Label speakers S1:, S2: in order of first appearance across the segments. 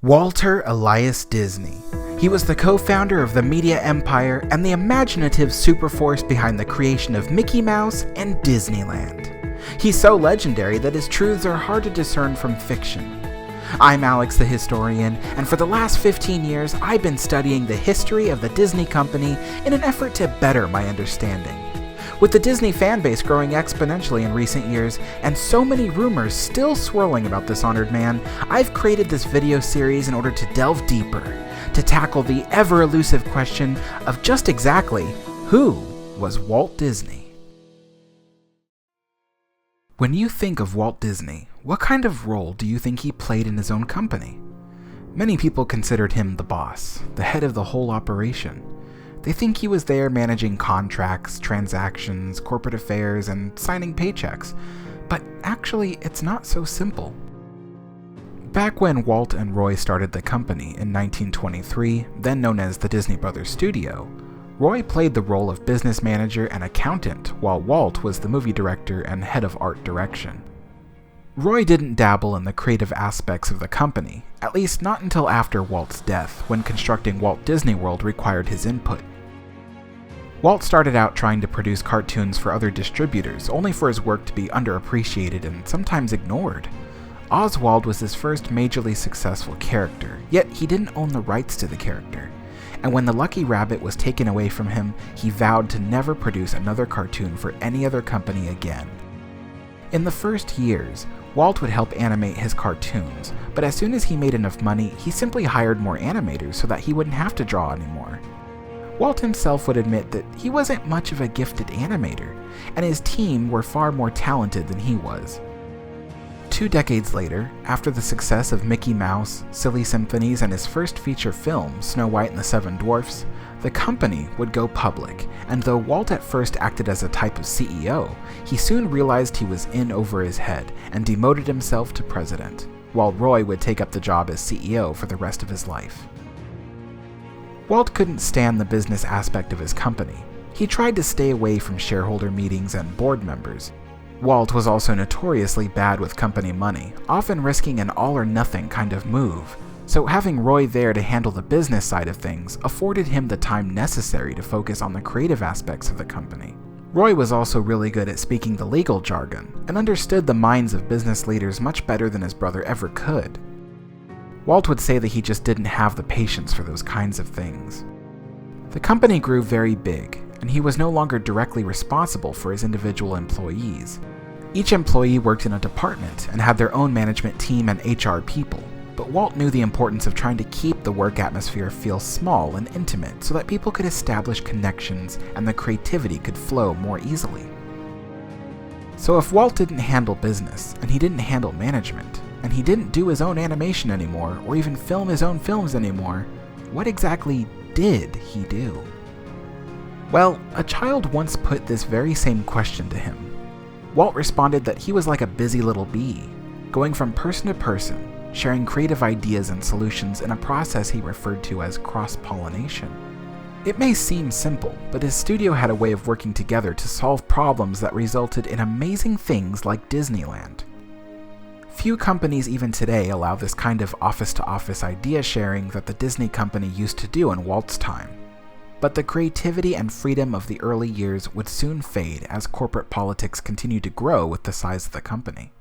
S1: Walter Elias Disney. He was the co-founder of the media empire and the imaginative superforce behind the creation of Mickey Mouse and Disneyland. He's so legendary that his truths are hard to discern from fiction. I'm Alex the Historian, and for the last 15 years I've been studying the history of the Disney Company in an effort to better my understanding. With the Disney fanbase growing exponentially in recent years, and so many rumors still swirling about this honored man, I've created this video series in order to delve deeper, to tackle the ever-elusive question of just exactly who was Walt Disney? When you think of Walt Disney, what kind of role do you think he played in his own company? Many people considered him the boss, the head of the whole operation. They think he was there managing contracts, transactions, corporate affairs, and signing paychecks. But actually, it's not so simple. Back when Walt and Roy started the company in 1923, then known as the Disney Brothers Studio, Roy played the role of business manager and accountant, while Walt was the movie director and head of art direction. Roy didn't dabble in the creative aspects of the company, at least not until after Walt's death, when constructing Walt Disney World required his input. Walt started out trying to produce cartoons for other distributors, only for his work to be underappreciated and sometimes ignored. Oswald was his first majorly successful character, yet he didn't own the rights to the character. And when the Lucky Rabbit was taken away from him, he vowed to never produce another cartoon for any other company again. In the first years, Walt would help animate his cartoons, but as soon as he made enough money, he simply hired more animators so that he wouldn't have to draw anymore. Walt himself would admit that he wasn't much of a gifted animator, and his team were far more talented than he was. 2 decades later, after the success of Mickey Mouse, Silly Symphonies, and his first feature film, Snow White and the Seven Dwarfs, the company would go public, and though Walt at first acted as a type of CEO, he soon realized he was in over his head and demoted himself to president, while Roy would take up the job as CEO for the rest of his life. Walt couldn't stand the business aspect of his company. He tried to stay away from shareholder meetings and board members. Walt was also notoriously bad with company money, often risking an all-or-nothing kind of move, so having Roy there to handle the business side of things afforded him the time necessary to focus on the creative aspects of the company. Roy was also really good at speaking the legal jargon, and understood the minds of business leaders much better than his brother ever could. Walt would say that he just didn't have the patience for those kinds of things. The company grew very big, and he was no longer directly responsible for his individual employees. Each employee worked in a department and had their own management team and HR people, but Walt knew the importance of trying to keep the work atmosphere feel small and intimate so that people could establish connections and the creativity could flow more easily. So if Walt didn't handle business, and he didn't handle management, and he didn't do his own animation anymore, or even film his own films anymore, what exactly did he do? Well, a child once put this very same question to him. Walt responded that he was like a busy little bee, going from person to person, sharing creative ideas and solutions in a process he referred to as cross-pollination. It may seem simple, but his studio had a way of working together to solve problems that resulted in amazing things like Disneyland. Few companies even today allow this kind of office-to-office idea sharing that the Disney Company used to do in Walt's time. But the creativity and freedom of the early years would soon fade as corporate politics continued to grow with the size of the company.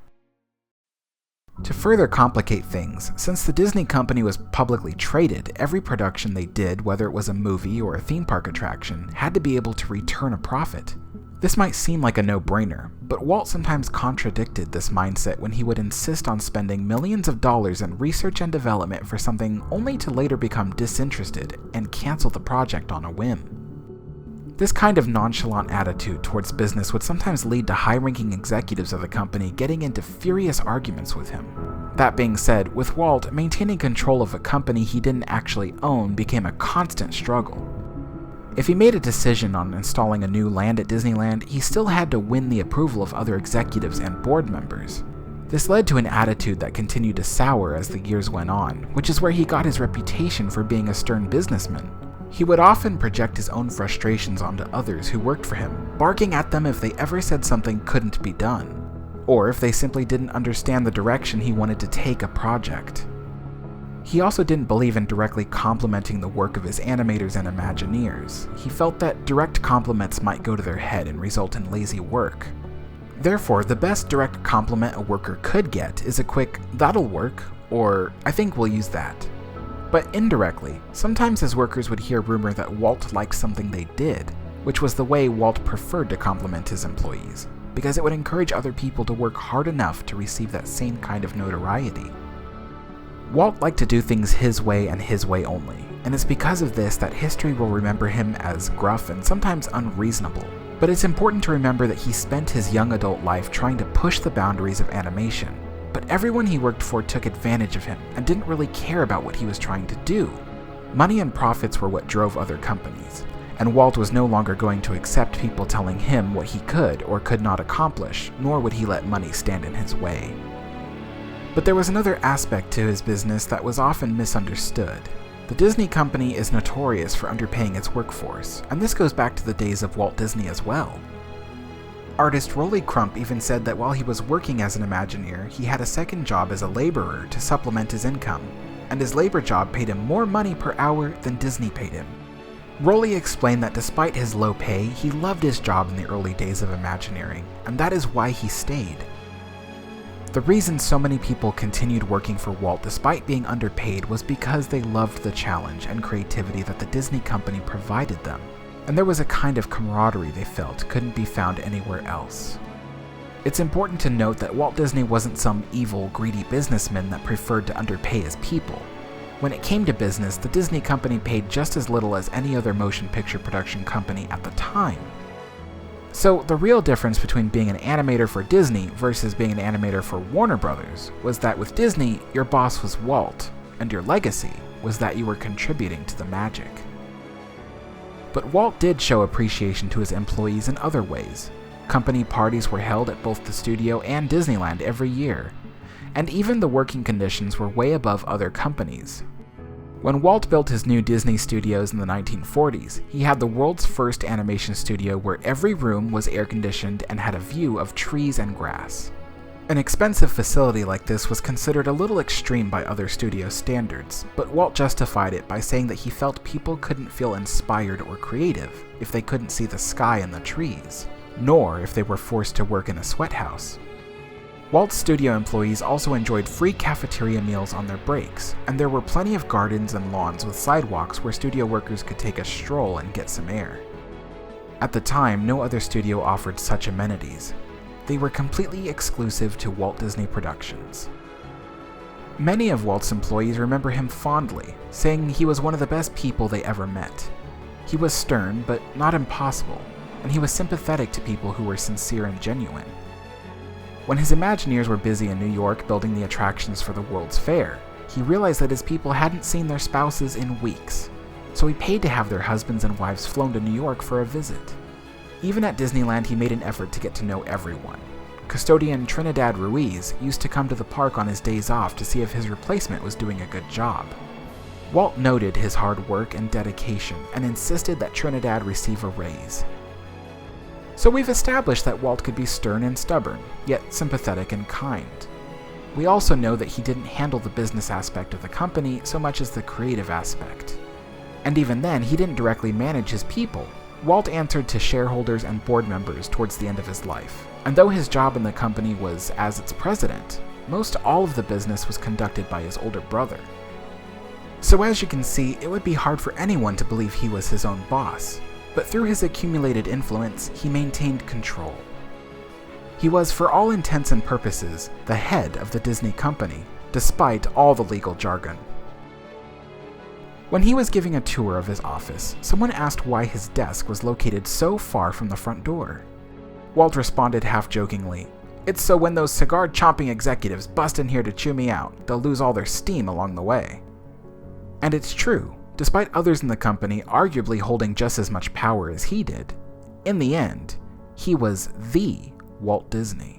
S1: To further complicate things, since the Disney Company was publicly traded, every production they did, whether it was a movie or a theme park attraction, had to be able to return a profit. This might seem like a no-brainer, but Walt sometimes contradicted this mindset when he would insist on spending millions of dollars in research and development for something only to later become disinterested and cancel the project on a whim. This kind of nonchalant attitude towards business would sometimes lead to high-ranking executives of the company getting into furious arguments with him. That being said, with Walt, maintaining control of a company he didn't actually own became a constant struggle. If he made a decision on installing a new land at Disneyland, he still had to win the approval of other executives and board members. This led to an attitude that continued to sour as the years went on, which is where he got his reputation for being a stern businessman. He would often project his own frustrations onto others who worked for him, barking at them if they ever said something couldn't be done, or if they simply didn't understand the direction he wanted to take a project. He also didn't believe in directly complimenting the work of his animators and Imagineers. He felt that direct compliments might go to their head and result in lazy work. Therefore, the best direct compliment a worker could get is a quick, "That'll work," or "I think we'll use that." But indirectly, sometimes his workers would hear rumor that Walt liked something they did, which was the way Walt preferred to compliment his employees, because it would encourage other people to work hard enough to receive that same kind of notoriety. Walt liked to do things his way and his way only, and it's because of this that history will remember him as gruff and sometimes unreasonable. But it's important to remember that he spent his young adult life trying to push the boundaries of animation, but everyone he worked for took advantage of him and didn't really care about what he was trying to do. Money and profits were what drove other companies, and Walt was no longer going to accept people telling him what he could or could not accomplish, nor would he let money stand in his way. But there was another aspect to his business that was often misunderstood. The Disney Company is notorious for underpaying its workforce, and this goes back to the days of Walt Disney as well. Artist Rolly Crump even said that while he was working as an Imagineer, he had a second job as a laborer to supplement his income, and his labor job paid him more money per hour than Disney paid him. Rolly explained that despite his low pay, he loved his job in the early days of Imagineering, and that is why he stayed. The reason so many people continued working for Walt despite being underpaid was because they loved the challenge and creativity that the Disney Company provided them, and there was a kind of camaraderie they felt couldn't be found anywhere else. It's important to note that Walt Disney wasn't some evil, greedy businessman that preferred to underpay his people. When it came to business, the Disney Company paid just as little as any other motion picture production company at the time. So the real difference between being an animator for Disney versus being an animator for Warner Brothers was that with Disney, your boss was Walt, and your legacy was that you were contributing to the magic. But Walt did show appreciation to his employees in other ways. Company parties were held at both the studio and Disneyland every year, and even the working conditions were way above other companies. When Walt built his new Disney studios in the 1940s, he had the world's first animation studio where every room was air-conditioned and had a view of trees and grass. An expensive facility like this was considered a little extreme by other studio standards, but Walt justified it by saying that he felt people couldn't feel inspired or creative if they couldn't see the sky and the trees, nor if they were forced to work in a sweat house. Walt's studio employees also enjoyed free cafeteria meals on their breaks, and there were plenty of gardens and lawns with sidewalks where studio workers could take a stroll and get some air. At the time, no other studio offered such amenities. They were completely exclusive to Walt Disney Productions. Many of Walt's employees remember him fondly, saying he was one of the best people they ever met. He was stern, but not impossible, and he was sympathetic to people who were sincere and genuine. When his Imagineers were busy in New York building the attractions for the World's Fair, he realized that his people hadn't seen their spouses in weeks, so he paid to have their husbands and wives flown to New York for a visit. Even at Disneyland, he made an effort to get to know everyone. Custodian Trinidad Ruiz used to come to the park on his days off to see if his replacement was doing a good job. Walt noted his hard work and dedication and insisted that Trinidad receive a raise. So we've established that Walt could be stern and stubborn, yet sympathetic and kind. We also know that he didn't handle the business aspect of the company so much as the creative aspect. And even then, he didn't directly manage his people. Walt answered to shareholders and board members towards the end of his life, and though his job in the company was as its president, most all of the business was conducted by his older brother. So as you can see, it would be hard for anyone to believe he was his own boss. But through his accumulated influence, he maintained control. He was, for all intents and purposes, the head of the Disney Company, despite all the legal jargon. When he was giving a tour of his office, someone asked why his desk was located so far from the front door. Walt responded half-jokingly, "It's so when those cigar-chomping executives bust in here to chew me out, they'll lose all their steam along the way." And it's true. Despite others in the company arguably holding just as much power as he did, in the end, he was the Walt Disney.